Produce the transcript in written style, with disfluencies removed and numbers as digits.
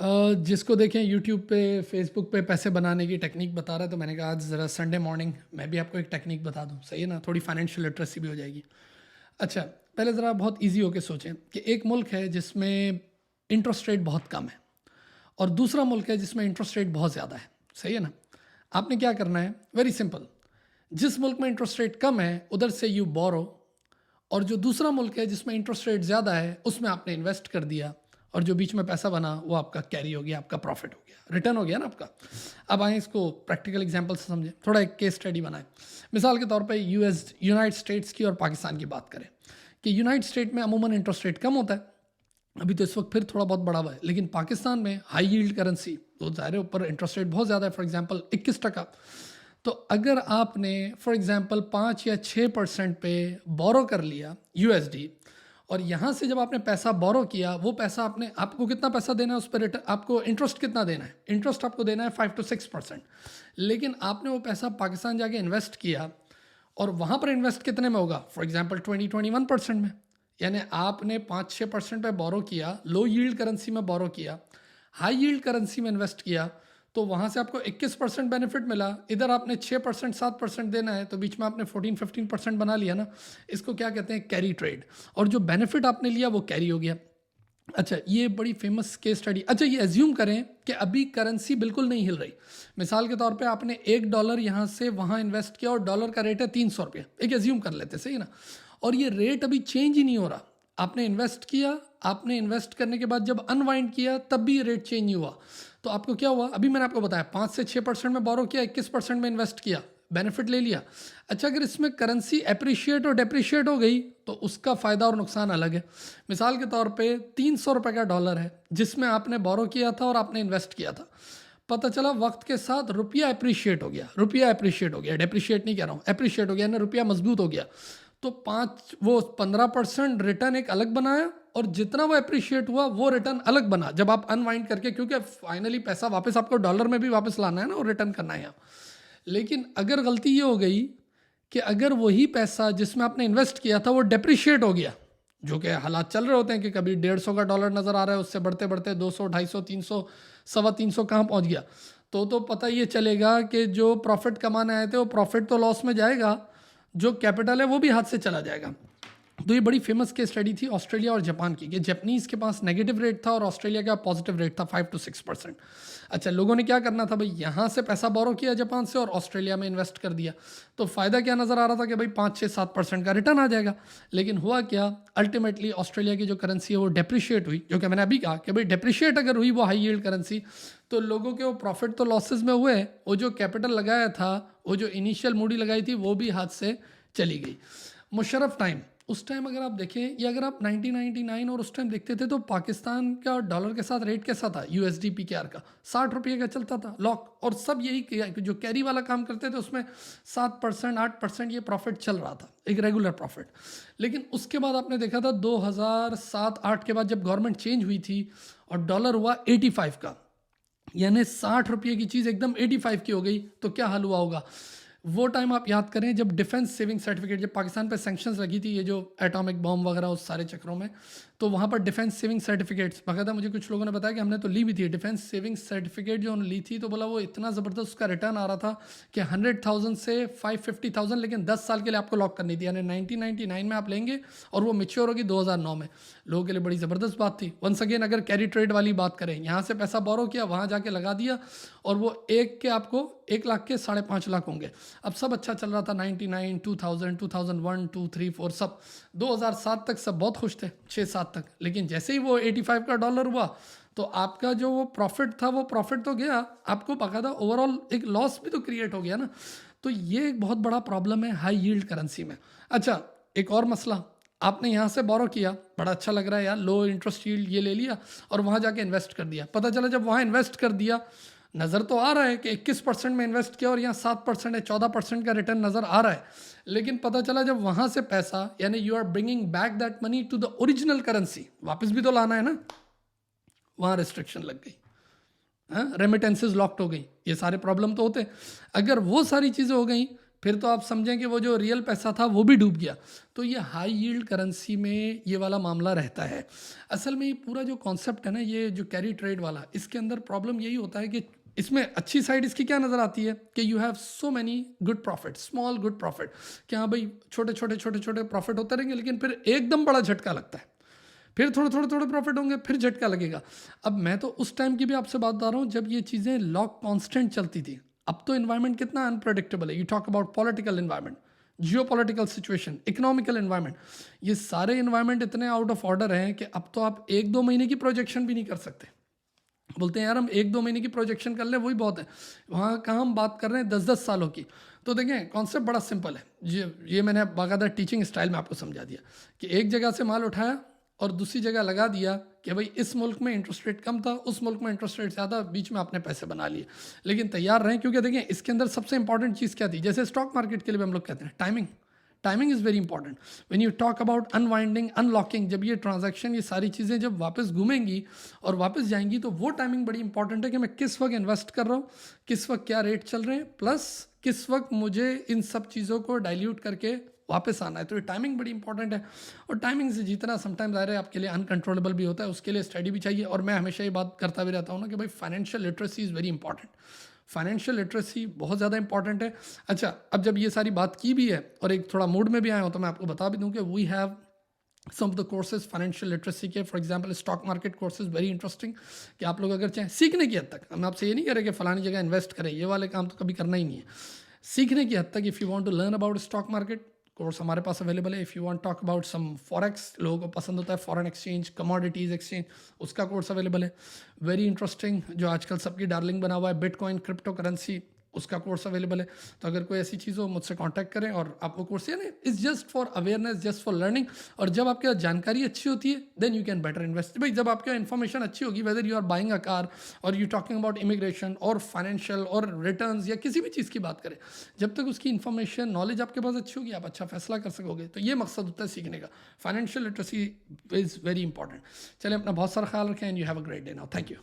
जिसको देखें यूट्यूब पे फेसबुक पे पैसे बनाने की टेक्निक बता रहा है, तो मैंने कहा आज ज़रा संडे मॉर्निंग मैं भी आपको एक टेक्निक बता दूं, सही है ना, थोड़ी फाइनेंशियल लिटरेसी भी हो जाएगी। अच्छा, पहले ज़रा बहुत इजी होके सोचें कि एक मुल्क है जिसमें इंटरेस्ट रेट बहुत कम है और दूसरा मुल्क है जिसमें इंटरेस्ट रेट बहुत ज़्यादा है, सही है ना। आपने क्या करना है, वेरी सिंपल। जिस मुल्क में इंटरेस्ट रेट कम है उधर से यू बोरो, और जो दूसरा मुल्क है जिसमें इंटरेस्ट रेट ज़्यादा है उसमें आपने इन्वेस्ट कर दिया, और जो बीच में पैसा बना वो आपका कैरी हो गया, आपका प्रॉफिट हो गया, रिटर्न हो गया ना आपका। अब आए इसको प्रैक्टिकल एग्जांपल से समझें, थोड़ा एक केस स्टडी बनाएं। मिसाल के तौर पे यूनाइटेड स्टेट्स की और पाकिस्तान की बात करें कि यूनाइटेड स्टेट में अमूमन इंटरेस्ट रेट कम होता है, अभी तो इस वक्त फिर थोड़ा बहुत बढ़ा हुआ है, लेकिन पाकिस्तान में हाई यील्ड करेंसी तो ज़ाहिर ऊपर इंटरेस्ट रेट बहुत ज़्यादा है, फॉर एग्जांपल 21%। तो अगर आपने फॉर एग्जांपल 5 या 6% पे बोरो कर लिया यूएसडी, और यहाँ से जब आपने पैसा बोरो किया, वो पैसा आपको कितना पैसा देना है उस पर, रिटर्न आपको इंटरेस्ट कितना देना है, इंटरेस्ट आपको देना है 5 to 6%। लेकिन आपने वो पैसा पाकिस्तान जाके इन्वेस्ट किया और वहाँ पर इन्वेस्ट कितने में होगा, फॉर एग्जांपल 20-21% में। यानी आपने 5-6% पे बोरो किया, लो यील्ड करेंसी में बोरो किया, हाई यील्ड करेंसी में इन्वेस्ट किया, तो वहाँ से आपको 21% बेनिफिट मिला। इधर आपने 6% 7% देना है, तो बीच में आपने 14-15% बना लिया ना। इसको क्या कहते हैं, कैरी ट्रेड। और जो बेनिफिट आपने लिया वो कैरी हो गया। अच्छा, ये बड़ी फेमस केस स्टडी। अच्छा, ये एज्यूम करें कि अभी करेंसी बिल्कुल नहीं हिल रही। मिसाल के तौर पे आपने $1 यहाँ से वहाँ इन्वेस्ट किया और डॉलर का रेट है 300 रुपये, एक एज्यूम कर लेते, सही है ना। और ये रेट अभी चेंज ही नहीं हो रहा। आपने इन्वेस्ट किया, आपने इन्वेस्ट करने के बाद जब अनवाइंड किया तब भी ये रेट चेंज नहीं हुआ। तो आपको क्या हुआ, अभी मैंने आपको बताया 5 से 6% में बोरो किया, 21% में इन्वेस्ट किया, बेनिफिट ले लिया। अच्छा, अगर इसमें करेंसी अप्रिशिएट और डेप्रिशिएट हो गई तो उसका फ़ायदा और नुकसान अलग है। मिसाल के तौर पे 300 रुपये का डॉलर है जिसमें आपने बोरो किया था और आपने इन्वेस्ट किया था। पता चला वक्त के साथ रुपया अप्रिशिएट हो गया, डेप्रिशिएट नहीं कह रहा हूँ, अप्रिशिएट हो गया ना, रुपया मजबूत हो गया। तो 15% रिटर्न एक अलग बनाया, और जितना वो अप्रिशिएट हुआ वो रिटर्न अलग बना जब आप अनवाइंड करके, क्योंकि फाइनली पैसा वापस आपको डॉलर में भी वापस लाना है ना, और रिटर्न करना है यहाँ। लेकिन अगर गलती ये हो गई कि अगर वही पैसा जिसमें आपने इन्वेस्ट किया था वो डेप्रिशिएट हो गया, जो कि हालात चल रहे होते हैं कि कभी 150 का डॉलर नज़र आ रहा है, उससे बढ़ते बढ़ते 200, 250, 300, 325 कहाँ पहुँच गया, तो पता ये चलेगा कि जो प्रॉफिट कमाने आए थे वो प्रॉफिट तो लॉस में जाएगा, जो कैपिटल है वो भी हाथ से चला जाएगा। तो ये बड़ी फेमस केस स्टडी थी ऑस्ट्रेलिया और जापान की, कि जापानीज़ के पास नेगेटिव रेट था और ऑस्ट्रेलिया का पॉजिटिव रेट था 5 to 6%। अच्छा, लोगों ने क्या करना था भाई, यहाँ से पैसा बोरो किया जापान से और ऑस्ट्रेलिया में इन्वेस्ट कर दिया, तो फ़ायदा क्या नज़र आ रहा था कि भाई 5-6-7% का रिटर्न आ जाएगा। लेकिन हुआ क्या, अल्टीमेटली ऑस्ट्रेलिया की जो करेंसी है वो डेप्रिशिएट हुई, जो कि मैंने अभी कहा कि भाई डेप्रिशिएट अगर हुई वो हाई यील्ड करेंसी, तो लोगों के वो प्रॉफिट तो लॉसेज में हुए, वो जो कैपिटल लगाया था, वो जो इनिशियल मूडी लगाई थी, वो भी हाथ से चली गई। मुशर्रफ टाइम, उस टाइम अगर आप देखें, या अगर आप 1999 और उस टाइम देखते थे, तो पाकिस्तान का डॉलर के साथ रेट कैसा था, यूएसडी पीकेआर का 60 रुपये का चलता था लॉक, और सब यही जो कैरी वाला काम करते थे उसमें 7% 8% ये प्रॉफिट चल रहा था, एक रेगुलर प्रॉफिट। लेकिन उसके बाद आपने देखा था 2007-8 के बाद जब गवर्नमेंट चेंज हुई थी और डॉलर हुआ 85 का, यानी 60 रुपये की चीज़ एकदम 85 की हो गई, तो क्या हाल हुआ होगा। वो टाइम आप याद करें जब डिफेंस सेविंग सर्टिफिकेट, जब पाकिस्तान पे सैंक्शंस लगी थी, ये जो एटॉमिक बॉम्ब वगैरह उस सारे चक्रों में, तो वहाँ पर डिफेंस सेविंग सर्टिफिकेट्स बाकायदा, मुझे कुछ लोगों ने बताया कि हमने तो ली भी थी डिफेंस सेविंग सर्टिफिकेट, जो ली थी, तो बोला वो इतना ज़बरदस्त उसका रिटर्न आ रहा था कि 100,000 से 550,000, लेकिन 10 साल के लिए आपको लॉक करनी थी, यानी 1999 में आप लेंगे और वो मेच्योर होगी 2009 में। लोगों के लिए बड़ी ज़बरदस्त बात थी। वंस अगेन अगर कैरी ट्रेड वाली बात करें, यहाँ से पैसा बोरो किया, वहाँ जाके लगा दिया, और वो एक के आपको 1 लाख के 5.5 लाख होंगे। अब सब अच्छा चल रहा था, 99, 2000, 2001, 2, 3, 4 सब 2007 तक सब बहुत खुश थे, 6-7 तक। लेकिन जैसे ही वो 85 का डॉलर हुआ, तो आपका जो वो प्रॉफिट था वो प्रॉफिट तो गया, आपको बाकायदा ओवरऑल एक लॉस भी तो क्रिएट हो गया ना। तो ये एक बहुत बड़ा प्रॉब्लम है हाई यील्ड करेंसी में। अच्छा, एक और मसला, आपने यहाँ से बोरो किया, बड़ा अच्छा लग रहा है यार, लो इंटरेस्ट यील्ड ये ले लिया, और वहाँ जाके इन्वेस्ट कर दिया। पता चला जब वहाँ इन्वेस्ट कर दिया, नज़र तो आ रहा है कि 21% में इन्वेस्ट किया और यहाँ 7% है, 14% का रिटर्न नज़र आ रहा है। लेकिन पता चला जब वहाँ से पैसा, यानी you are bringing back that money to the original currency, वापस भी तो लाना है ना, वहाँ रिस्ट्रिक्शन लग गई, हाँ, रेमिटेंसेज लॉक्ड हो गई, ये सारे प्रॉब्लम तो होते। अगर वो सारी चीज़ें हो गई, फिर तो आप समझें कि वो जो रियल पैसा था वो भी डूब गया। तो ये हाई यील्ड करेंसी में ये वाला मामला रहता है। असल में ये पूरा जो कॉन्सेप्ट है ना, ये जो कैरी ट्रेड वाला, इसके अंदर प्रॉब्लम यही होता है कि इसमें अच्छी साइड इसकी क्या नज़र आती है कि you have so many good profit, small good profit, कि हाँ भाई छोटे छोटे छोटे छोटे प्रॉफिट होते रहेंगे, लेकिन फिर एकदम बड़ा झटका लगता है, फिर थोड़े थोड़े थोड़े प्रॉफिट होंगे, फिर झटका लगेगा। अब मैं तो उस टाइम की भी आपसे बात बता रहा हूँ जब ये चीज़ें लॉक कांस्टेंट चलती थी। अब तो इन्वायरमेंट कितना अनप्रडिक्टेबल है। You talk about political environment, Jio political situation, economical environment, ये सारे इन्वायरमेंट इतने आउट ऑफ ऑर्डर हैं कि अब तो आप 1-2 महीने की प्रोजेक्शन भी नहीं कर सकते। बोलते हैं यार हम 1-2 महीने की प्रोजेक्शन कर ले वही बहुत है, वहाँ कहाँ हम बात कर रहे हैं 10-10 सालों की। तो देखें कॉन्सेप्ट बड़ा सिंपल है, ये मैंने बाकायदा टीचिंग स्टाइल में आपको समझा दिया कि एक जगह से माल उठाया और दूसरी जगह लगा दिया कि भाई इस मुल्क में इंटरेस्ट रेट कम था, उस मुल्क में इंटरेस्ट रेट ज़्यादा, बीच में आपने पैसे बना लिए। लेकिन तैयार रहें, क्योंकि देखें इसके अंदर सबसे इंपॉर्टेंट चीज़ क्या थी, जैसे स्टॉक मार्केट के लिए भी हम लोग कहते हैं timing. Timing is very important when you talk about unwinding, unlocking. जब ये ट्रांजैक्शन, ये सारी चीज़ें जब वापस घूमेंगी और वापस जाएंगी, तो वो टाइमिंग बड़ी इंपॉर्टेंट है कि मैं किस वक्त इन्वेस्ट कर रहा हूँ, किस वक्त क्या रेट चल रहे हैं, प्लस किस वक्त मुझे इन सब चीज़ों को डाइल्यूट करके वापस आना है। तो ये टाइमिंग बड़ी इंपॉर्टेंट है। और टाइमिंग से जीतना समटाइम्स ज़ाहिर है आपके लिए अनकंट्रोलेबल भी होता है, उसके लिए स्टडी भी चाहिए। और मैं हमेशा ये बात करता भी रहता हूँ ना कि भाई financial literacy is very important. Financial literacy बहुत ज़्यादा इंपॉर्टेंट है। अच्छा, अब जब ये सारी बात की भी है और एक थोड़ा मूड में भी आया हो, तो मैं आपको बता भी दूँ कि we have some of the courses financial literacy के। For example stock market courses very interesting, कि आप लोग अगर चाहें सीखने की हद तक, हम आपसे ये नहीं कह रहे कि फ़लानी जगह इन्वेस्ट करें, ये वाले काम तो कभी करना ही नहीं है। सीखने की हद तक if you want to learn about stock market, course हमारे पास अवेलेबल है। If you want talk about some forex, लोगों को पसंद होता है फॉरेन एक्सचेंज, कमोडिटीज़ एक्सचेंज, उसका कोर्स अवेलेबल है। वेरी इंटरेस्टिंग, जो आजकल सबकी डार्लिंग बना हुआ है, बिटकॉइन, क्रिप्टो करेंसी, उसका कोर्स अवेलेबल है। तो अगर कोई ऐसी चीज़ हो मुझसे कांटेक्ट करें। और आपको कोर्स यानी it's just for awareness, just for learning. और जब आपके पास जानकारी अच्छी होती है then you can better invest. भाई जब आपके इन्फॉर्मेशन अच्छी होगी, whether you are buying a car और यू टॉकिंग अबाउट इमिग्रेशन और फाइनेंशियल और रिटर्न्स या किसी भी चीज़ की बात करें, जब तक उसकी इन्फॉर्मेशन नॉलेज आपके पास अच्छी होगी, आप अच्छा फैसला कर सकोगे। तो ये मकसद होता है सीखने का। Financial literacy is very important. चलिए अपना बहुत सारा ख्याल रखें and you have a great day now. Thank you.